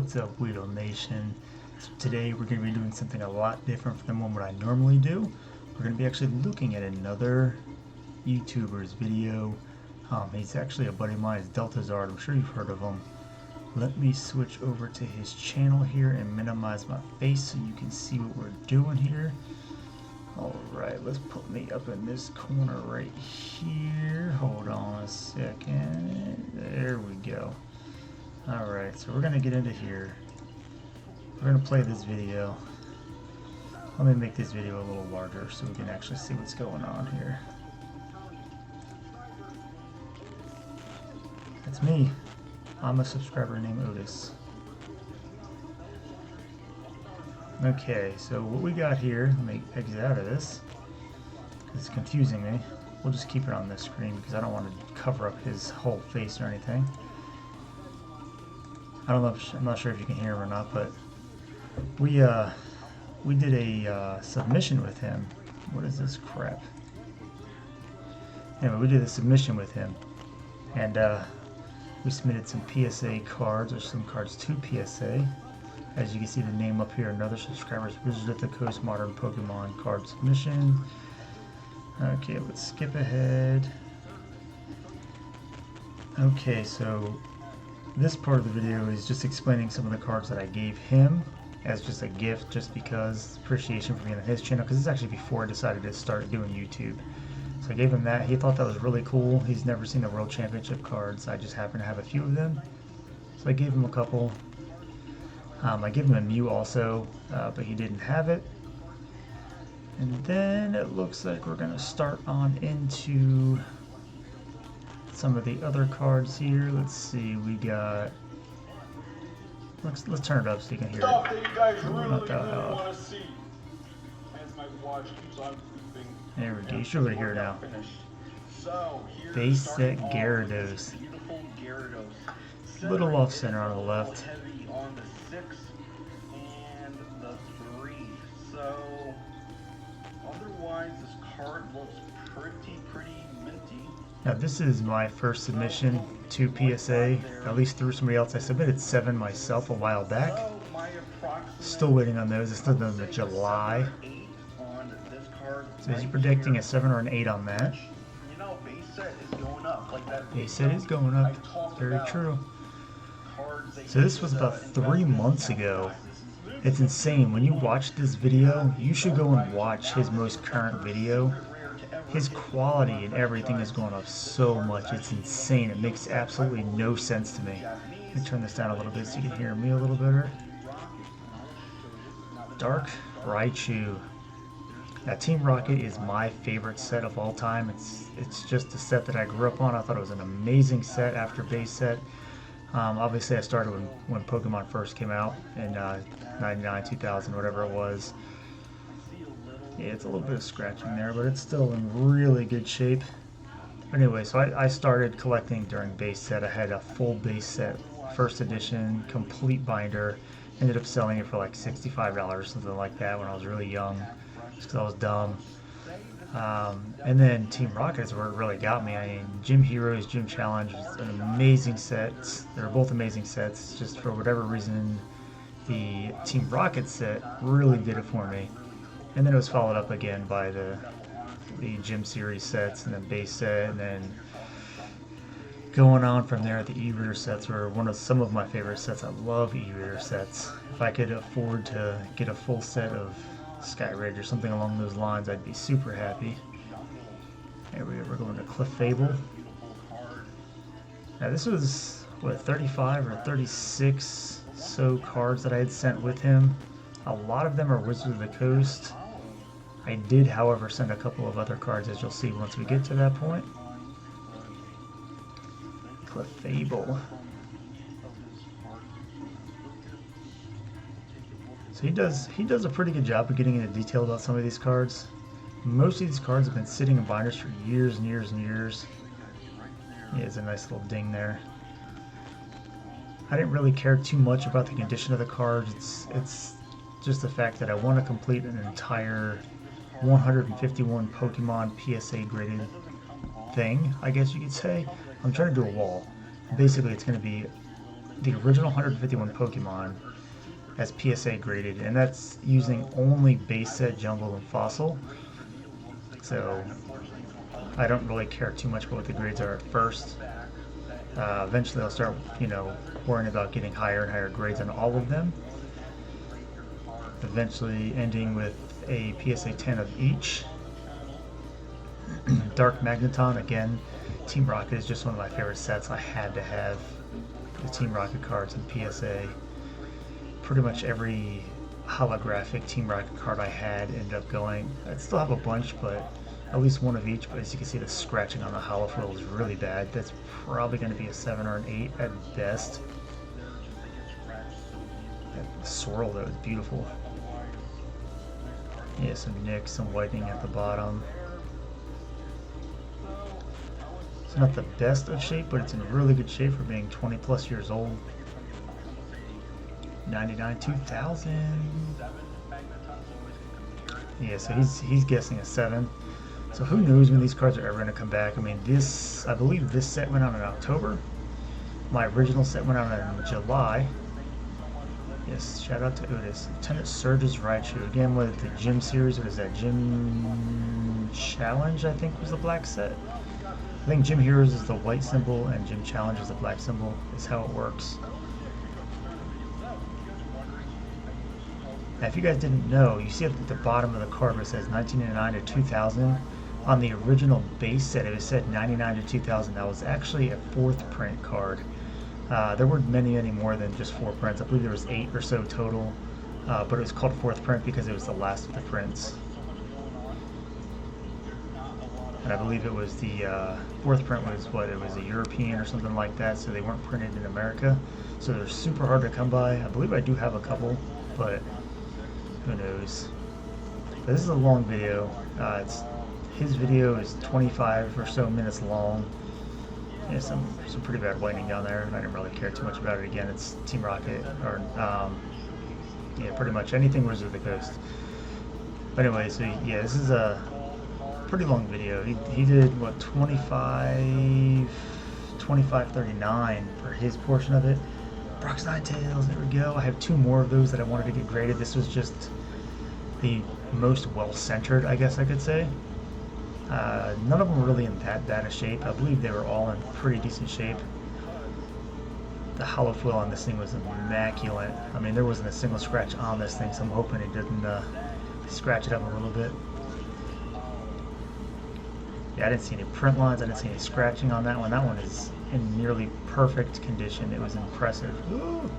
What's up, Weedle Nation? So today we're going to be doing something a lot different than what I normally do. We're going to be actually looking at another YouTuber's video. He's actually a buddy of mine, it's Zard. I'm sure you've heard of him. Let me switch over to his channel here and minimize my face so you can see what we're doing here. Alright, let's put me up in this corner right here. Hold on a second. There we go. Alright, so we're going to get into here. We're going to play this video. Let me make this video a little larger so we can actually see what's going on here. That's me. I'm a subscriber named you.This. Okay, so what we got here, let me exit out of this. It's confusing me. We'll just keep it on this screen because I don't want to cover up his whole face or anything. I don't know if, I'm not sure if you can hear him or not, but we did a submission with him. What is this crap? Anyway, we did a submission with him, and we submitted some PSA cards, or some cards to PSA. As you can see the name up here, another subscriber's Wizards of the Coast Modern Pokemon card submission. Okay, let's skip ahead. Okay, so this part of the video is just explaining some of the cards that I gave him as just a gift, just because appreciation for being on his channel, because it's actually before I decided to start doing YouTube. So I gave him that. He thought that was really cool. He's never seen the World Championship cards. I just happen to have a few of them. So I gave him a couple. I gave him a Mew also, but he didn't have it. And then it looks like we're going to start on into some of the other cards here. Let's see, we got... Let's turn it up so you can hear Stuff it. that you guys really Not that loud. want to see. As my watch keeps on beeping. There we go. You should be able to hear it now. So, Base set Gyarados. Beautiful Gyarados. A little off center on the left. Heavy on the 6 and the 3. So, otherwise this card looks pretty minty. Now this is my first submission to PSA, at least through somebody else. I submitted 7 myself a while back. Still waiting on those. It's still done in July. So he's predicting a 7 or an 8 on that. You know, base set is going up. Like that Base set is going up. Very true. So this was about 3 months ago. It's insane. When you watch this video, you should go and watch his most current video. His quality and everything is going up so much. It's insane. It makes absolutely no sense to me. Let me turn this down a little bit so you can hear me a little better. Dark Raichu. Now, Team Rocket is my favorite set of all time. It's just a set that I grew up on. I thought it was an amazing set after base set. Obviously, I started when Pokemon first came out in 99, 2000, whatever it was. Yeah, it's a little bit of scratching there, but it's still in really good shape. Anyway, so I started collecting during base set. I had a full base set, first edition, complete binder. Ended up selling it for like $65, something like that, when I was really young, just because I was dumb. And then Team Rocket is where it really got me. I mean, Gym Heroes, Gym Challenge is an amazing set. They were both amazing sets. Just for whatever reason, the Team Rocket set really did it for me. And then it was followed up again by the Gym Series sets, and then base set, and then going on from there. The e-reader sets were some of my favorite sets. I love e-reader sets. If I could afford to get a full set of Sky Ridge or something along those lines, I'd be super happy. There we go, we're going to Clefable. Now this was, what, 35 or 36 so cards that I had sent with him. A lot of them are Wizards of the Coast. I did, however, send a couple of other cards, as you'll see once we get to that point. Clefable. So he does a pretty good job of getting into detail about some of these cards. Most of these cards have been sitting in binders for years and years and years. Yeah, it's a nice little ding there. I didn't really care too much about the condition of the cards. It's just the fact that I want to complete an entire 151 Pokemon PSA graded thing, I guess you could say. I'm trying to do a wall. Basically, it's going to be the original 151 Pokemon as PSA graded, and that's using only base set, jungle, and fossil. So I don't really care too much about what the grades are at first. Eventually I'll start, worrying about getting higher and higher grades on all of them. Eventually ending with a PSA 10 of each. Dark Magneton, again, Team Rocket is just one of my favorite sets. I had to have the Team Rocket cards in PSA. Pretty much every holographic Team Rocket card I had ended up going. I still have a bunch, but at least one of each. But as you can see, the scratching on the holofoil is really bad. That's probably going to be a 7 or an 8 at best. That swirl though is beautiful. Yeah, some nicks, some whitening at the bottom. It's not the best of shape, but it's in really good shape for being 20 plus years old. 99 2000. Yeah, so he's guessing a 7. So who knows when these cards are ever going to come back. I mean, I believe this set went out in October. My original set went out in July. Yes, shout out to you.This. Lieutenant Surge's Raichu. Again with the Gym series. What is that? Gym Challenge, I think, was the black set. I think Gym Heroes is the white symbol and Gym Challenge is the black symbol, is how it works. Now, if you guys didn't know, you see at the bottom of the card where it says 1999 to 2000. On the original base set, it said 99 to 2000. That was actually a 4th print card. There weren't many more than just 4 prints. I believe there was 8 or so total, but it was called 4th print because it was the last of the prints. And I believe it was the 4th print was it was a European or something like that, so they weren't printed in America. So they're super hard to come by. I believe I do have a couple, but who knows. But this is a long video. His video is 25 or so minutes long. Yeah, some pretty bad whitening down there, and I didn't really care too much about it. Again, it's Team Rocket, or yeah, pretty much anything Wizard of the Coast. But anyway, so yeah, this is a pretty long video. He did what, 2539 for his portion of it. Brock's Ninetales, there we go. I have 2 more of those that I wanted to get graded. This was just the most well-centered, I guess I could say. None of them were really in that bad a shape. I believe they were all in pretty decent shape. The holofoil on this thing was immaculate. I mean, there wasn't a single scratch on this thing, so I'm hoping it didn't scratch it up a little bit. Yeah, I didn't see any print lines. I didn't see any scratching on that one. That one is in nearly perfect condition. It was impressive. Ooh.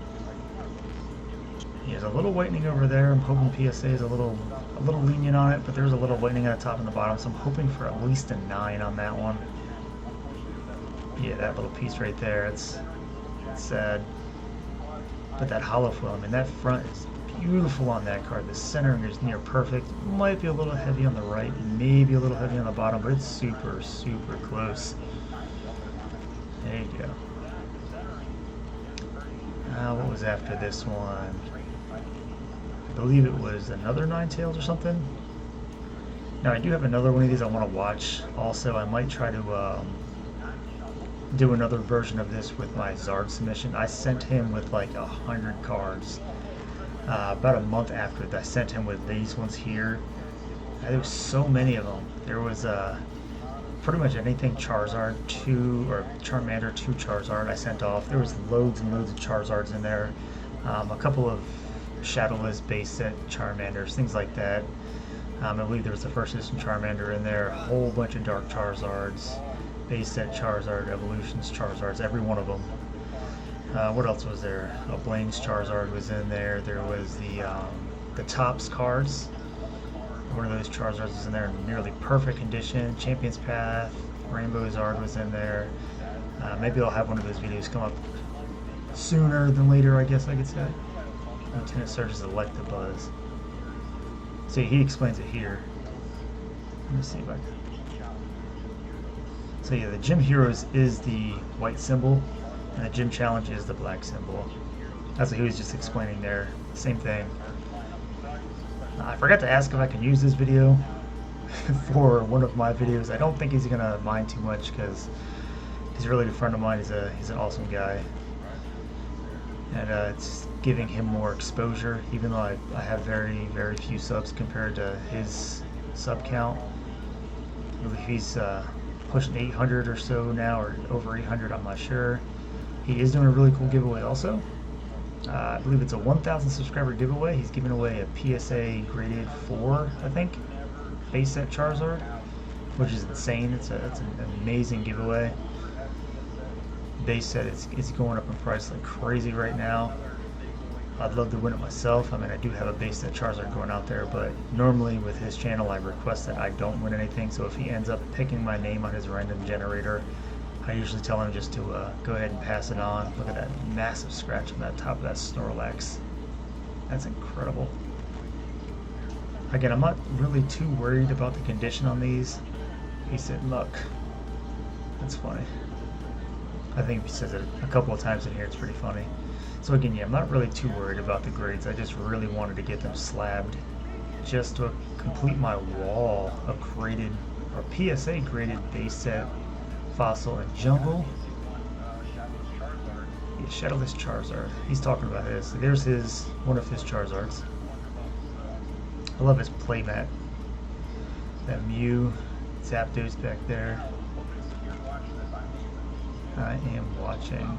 There's a little whitening over there. I'm hoping PSA is a little lenient on it, but there's a little whitening at the top and the bottom, so I'm hoping for at least a 9 on that one. Yeah, that little piece right there, it's sad. But that holofoil, I mean, that front is beautiful on that card. The centering is near perfect. Might be a little heavy on the right, maybe a little heavy on the bottom, but it's super, super close. There you go. What was after this one? I believe it was another Ninetales or something. Now I do have another one of these I want to watch. Also, I might try to do another version of this with my Zard submission. I sent him with like 100 cards. About a month after that, I sent him with these ones here. There was so many of them. There was pretty much anything Charizard 2 or Charmander 2 Charizard I sent off. There was loads and loads of Charizards in there. A couple of Shadowless base set Charmanders, things like that. I believe there was the first edition Charmander in there. A whole bunch of Dark Charizards, base set Charizard, Evolutions Charizards, every one of them. What else was there? Blaine's Charizard was in there. There was the Topps cards. One of those Charizards was in there in nearly perfect condition. Champion's Path, Rainbow Zard was in there. Maybe I'll have one of those videos come up sooner than later, I guess I could say. Lieutenant Surge's Electabuzz. So he explains it here. Let me see if I can. So yeah, the Gym Heroes is the white symbol, and the Gym Challenge is the black symbol. That's what he was just explaining there. Same thing. I forgot to ask if I can use this video for one of my videos. I don't think he's gonna mind too much because he's a really good friend of mine. He's an awesome guy. and it's giving him more exposure, even though I have very, very few subs compared to his sub count. I believe he's pushing 800 or so now, or over 800, I'm not sure. He is doing a really cool giveaway also. I believe it's a 1,000 subscriber giveaway. He's giving away a PSA graded 4, I think, base set Charizard, which is insane. It's an amazing giveaway. Base set it's going up in price like crazy right now. I'd love to win it myself. I mean, I do have a base set Charizard going out there, but normally with his channel I request that I don't win anything, so if he ends up picking my name on his random generator, I usually tell him just to go ahead and pass it on. Look at that massive scratch on that top of that Snorlax. That's incredible. Again, I'm not really too worried about the condition on these. He said luck. That's funny. I think he says it a couple of times in here. It's pretty funny. So again, yeah, I'm not really too worried about the grades. I just really wanted to get them slabbed just to complete my wall of graded, or PSA graded base set Fossil and Jungle. Yeah, Shadowless Charizard. He's talking about his. So there's one of his Charizards. I love his playmat. That Mew, Zapdos back there. I am watching.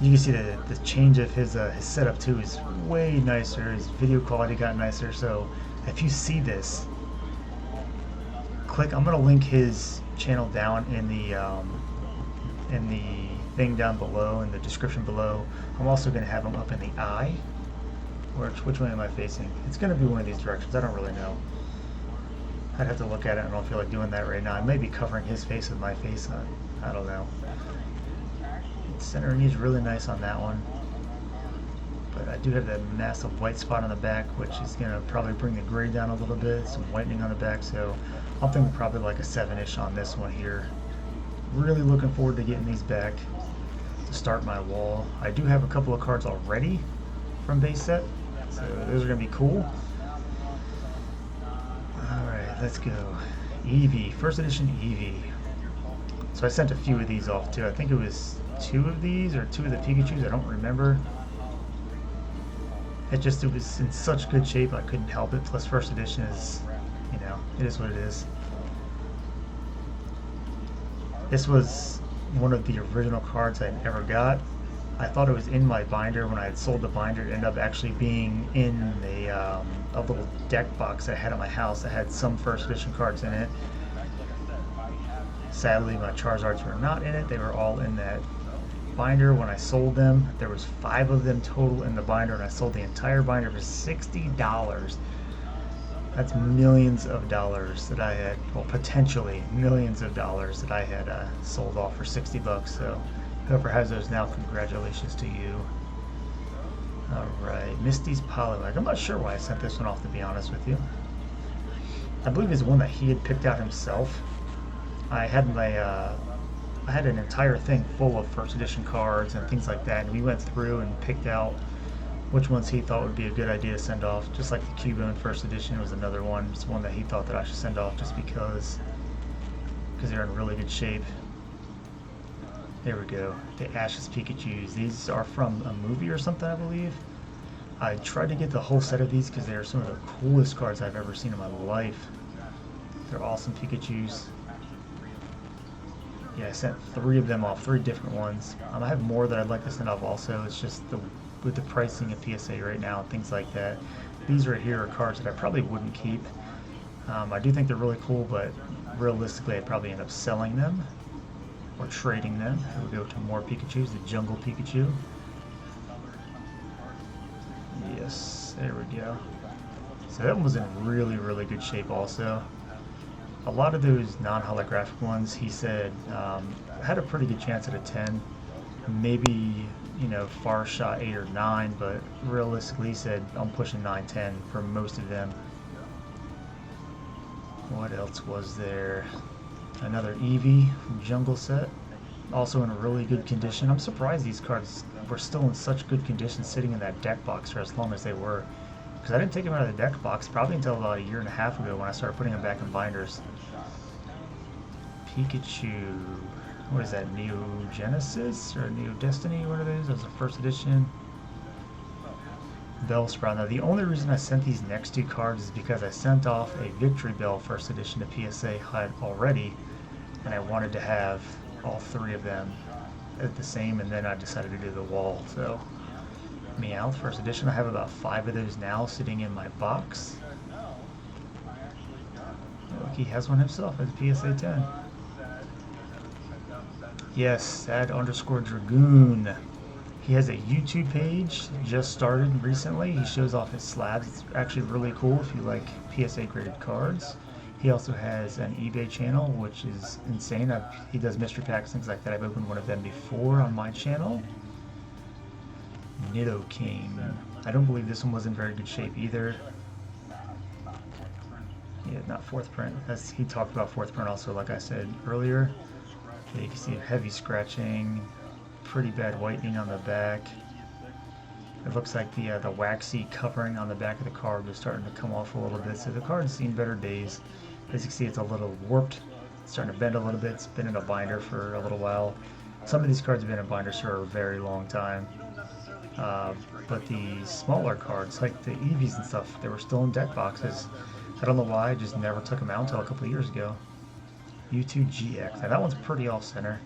You can see the change of his setup too is way nicer. His video quality got nicer. So if you see this, click. I'm gonna link his channel down in the thing down below, in the description below. I'm also gonna have him up in the eye. Which way am I facing? It's gonna be one of these directions. I don't really know. I'd have to look at it. I don't feel like doing that right now. I may be covering his face with my face. I don't know. Centering is really nice on that one, but I do have that massive white spot on the back, which is going to probably bring the grade down a little bit. Some whitening on the back, so I'm thinking probably like a 7-ish on this one here. Really looking forward to getting these back to start my wall. I do have a couple of cards already from base set, so those are going to be cool. Alright, let's go. Eevee, first edition Eevee. So I sent a few of these off too. I think it was 2 of these or 2 of the Pikachus, I don't remember. It was in such good shape I couldn't help it. Plus first edition is, it is what it is. This was one of the original cards I ever got. I thought it was in my binder when I had sold the binder. It ended up actually being in a little deck box I had at my house that had some first edition cards in it. Sadly, my Charizards were not in it. They were all in that binder when I sold them. There was 5 of them total in the binder, and I sold the entire binder for $60. That's millions of dollars that I had, well, potentially millions of dollars that I had sold off for $60. So whoever has those now, congratulations to you. Alright, Misty's Poliwag. I'm not sure why I sent this one off, to be honest with you. I believe it's one that he had picked out himself. I had an entire thing full of first edition cards and things like that, and we went through and picked out which ones he thought would be a good idea to send off. Just like the Cubone first edition was another one. It's one that he thought that I should send off just because they're in really good shape. There we go. The Ash's Pikachus. These are from a movie or something, I believe. I tried to get the whole set of these because they are some of the coolest cards I've ever seen in my life. They're awesome Pikachus. Yeah, I sent 3 of them off, 3 different ones. I have more that I'd like to send off also. It's just with the pricing of PSA right now and things like that. These right here are cards that I probably wouldn't keep. I do think they're really cool, but realistically I'd probably end up selling them or trading them. Here we go to more Pikachus, the Jungle Pikachu. Yes, there we go. So that one was in really, really good shape also. A lot of those non-holographic ones, he said, had a pretty good chance at a 10. Maybe, far shot 8 or 9, but realistically he said I'm pushing 9, 10 for most of them. What else was there? Another Eevee from Jungle set, also in really good condition. I'm surprised these cards were still in such good condition sitting in that deck box for as long as they were. Because I didn't take them out of the deck box probably until about a 1.5 years ago when I started putting them back in binders. Pikachu. what is that, Neo Genesis or Neo Destiny, what it is? That was the first edition. Bellsprout. Now, the only reason I sent these next two cards is because I sent off a Victory Bell first edition to PSA HUD already, and I wanted to have all three of them at the same, and then I decided to do the wall. So, Meowth first edition. I have about 5 of those now sitting in my box. Look, he has one himself as PSA 10. Yes, Zard_Dragoon. He has a YouTube page, just started recently. He shows off his slabs. It's actually really cool if you like PSA graded cards. He also has an eBay channel, which is insane. He does mystery packs, things like that. I've opened one of them before on my channel. Nidoking. I don't believe this one was in very good shape either. Yeah, not fourth print. He talked about fourth print also, like I said earlier. Yeah, you can see heavy scratching, pretty bad whitening on the back. It looks like the waxy covering on the back of the card is starting to come off a little bit, so the card's seen better days. As you can see, it's a little warped. It's starting to bend a little bit. It's been in a binder for a little while. Some of these cards have been in binders for a very long time. But the smaller cards, like the Eevees and stuff, they were still in deck boxes. I don't know why, I just never took them out until a couple of years ago. U2GX. Now that one's pretty off-center.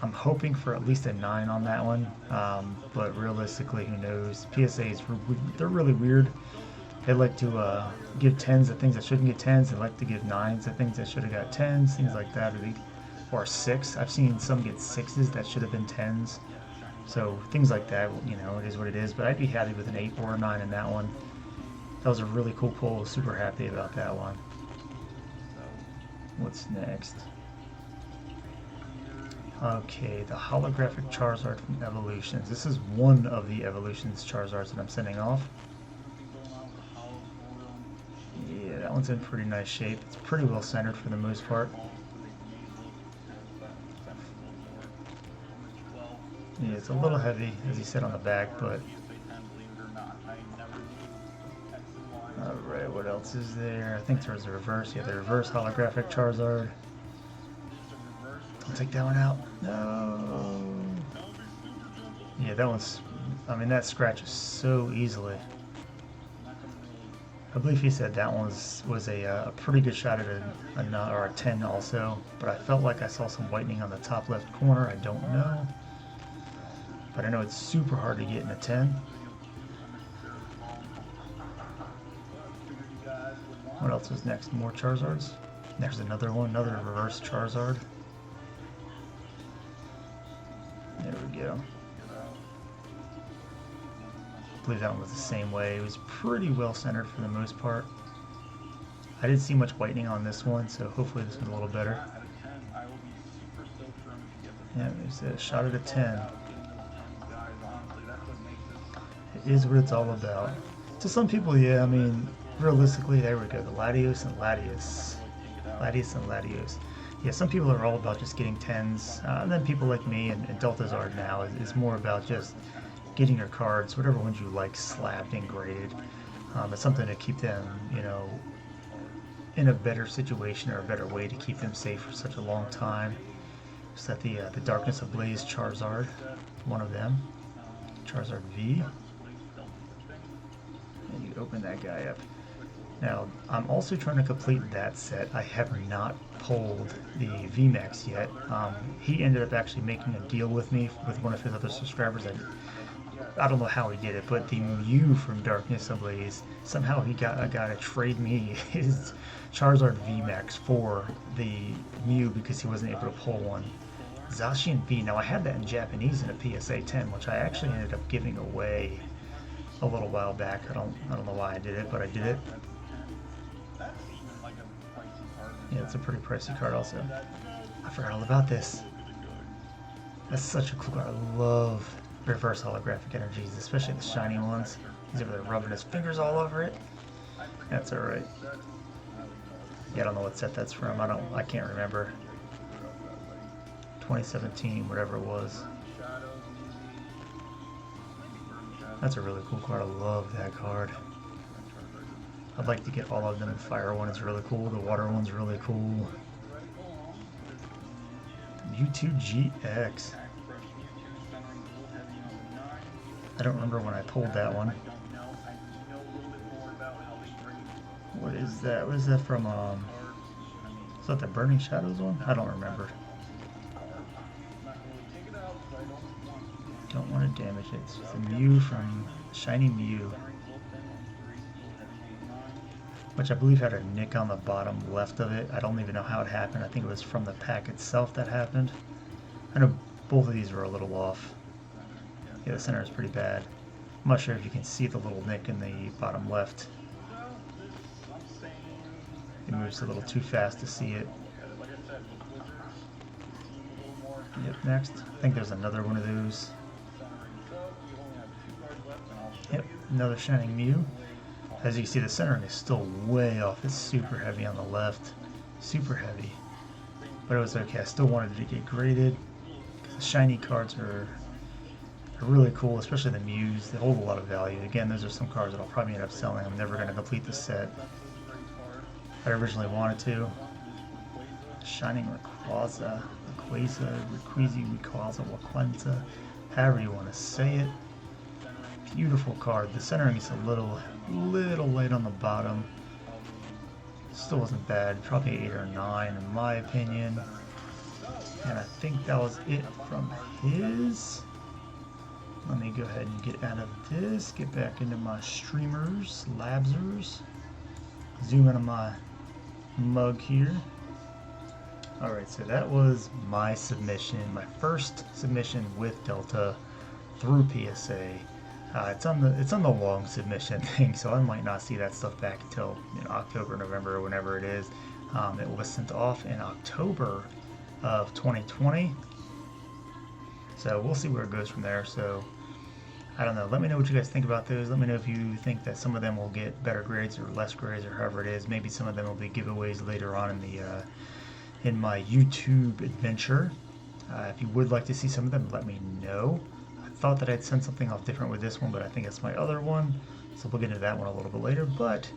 I'm hoping for at least a 9 on that one, but realistically, who knows? PSAs, they're really weird. They like to give 10s to things that shouldn't get 10s. They like to give 9s to things that should have got 10s, things like that. Or 6. I've seen some get 6s that should have been 10s. So things like that, you know, it is what it is. But I'd be happy with an 8 or a 9 in that one. That was a really cool pull. I was super happy about that one. What's next? Okay, the holographic Charizard from Evolutions. This is one of the Evolutions Charizards that I'm sending off. Yeah, that one's in pretty nice shape. It's pretty well centered for the most part. Yeah, it's a little heavy, as he said on the back, but... Alright, what else is there? I think there's a reverse. Yeah, the reverse holographic Charizard. I'll take that one out. No. Yeah, that one's... I mean, that scratches so easily. I believe he said that one was a pretty good shot at a 10 also, but I felt like I saw some whitening on the top left corner. I don't know. But I know it's super hard to get in a 10. What else is next? More Charizards? There's another one, another reverse Charizard. There we go. I believe that one was the same way. It was pretty well centered for the most part. I didn't see much whitening on this one, so hopefully this one's a little better. Yeah, there's a shot at a 10. It is what it's all about. To some people, yeah, I mean, realistically, there we go. The Latios and Latios. Latios and Latios. Yeah, some people are all about just getting 10s. And then people like me and Delta Zard now is more about just getting your cards, whatever ones you like, slabbed and graded. It's something to keep them, you know, in a better situation or a better way to keep them safe for such a long time. Is that the Darkness Ablaze Charizard, one of them. Charizard V. And you open that guy up. Now, I'm also trying to complete that set. I have not pulled the VMAX yet. He ended up actually making a deal with me with one of his other subscribers. I don't know how he did it, but the Mew from Darkness Ablaze, somehow he got a guy to trade me his Charizard VMAX for the Mew because he wasn't able to pull one. Zacian V. Now, I had that in Japanese in a PSA 10, which I actually ended up giving away a little while back. I don't know why I did it, but I did it. Yeah, it's a pretty pricey card also. I forgot all about this. That's such a cool card. I love reverse holographic energies, especially the shiny ones. He's over there rubbing his fingers all over it. That's alright. Yeah, I don't know what set that's from. I can't remember. 2017, whatever it was. That's a really cool card. I love that card. I'd like to get all of them. The fire one is really cool. The water one's really cool. you.GX. I don't remember when I pulled that one. What is that? What is that from? Is that the Burning Shadows one? I don't remember. Don't want to damage it. It's just a Mew from Shiny Mew, which I believe had a nick on the bottom left of it. I don't even know how it happened. I think it was from the pack itself that happened. I know both of these were a little off. Yeah, the center is pretty bad. I'm not sure if you can see the little nick in the bottom left. It moves a little too fast to see it. Yep, next. I think there's another one of those. Yep, another Shining Mew. As you can see, the centering is still way off. It's super heavy on the left. Super heavy. But it was okay. I still wanted it to get graded. The shiny cards are really cool, especially the Mews. They hold a lot of value. Again, those are some cards that I'll probably end up selling. I'm never going to complete the set I originally wanted to. Shining Rayquaza, Rayquaza, however you want to say it. Beautiful card. The centering is a little light on the bottom. Still wasn't bad. Probably 8 or 9 in my opinion. And I think that was it from his. Let me go ahead and get out of this. Get back into my streamers, labsers. Zoom into my mug here. Alright, so that was my submission, my first submission with Delta through PSA. It's on the long submission thing, so I might not see that stuff back until October, November, or whenever it is. It was sent off in October of 2020, so we'll see where it goes from there. So I don't know. Let me know what you guys think about those. Let me know if you think that some of them will get better grades or less grades or however it is. Maybe some of them will be giveaways later on in the in my YouTube adventure. If you would like to see some of them, let me know. I thought that I'd send something off different with this one, but I think it's my other one, so we'll get into that one a little bit later. But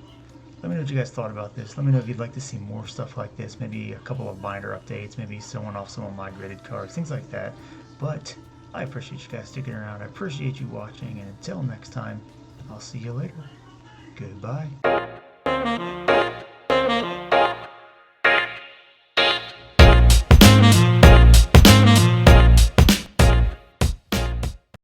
let me know what you guys thought about this. Let me know if you'd like to see more stuff like this, maybe a couple of binder updates, maybe showing off some of my graded cards, things like that. But I appreciate you guys sticking around. I appreciate you watching, and until next time, I'll see you later. Goodbye.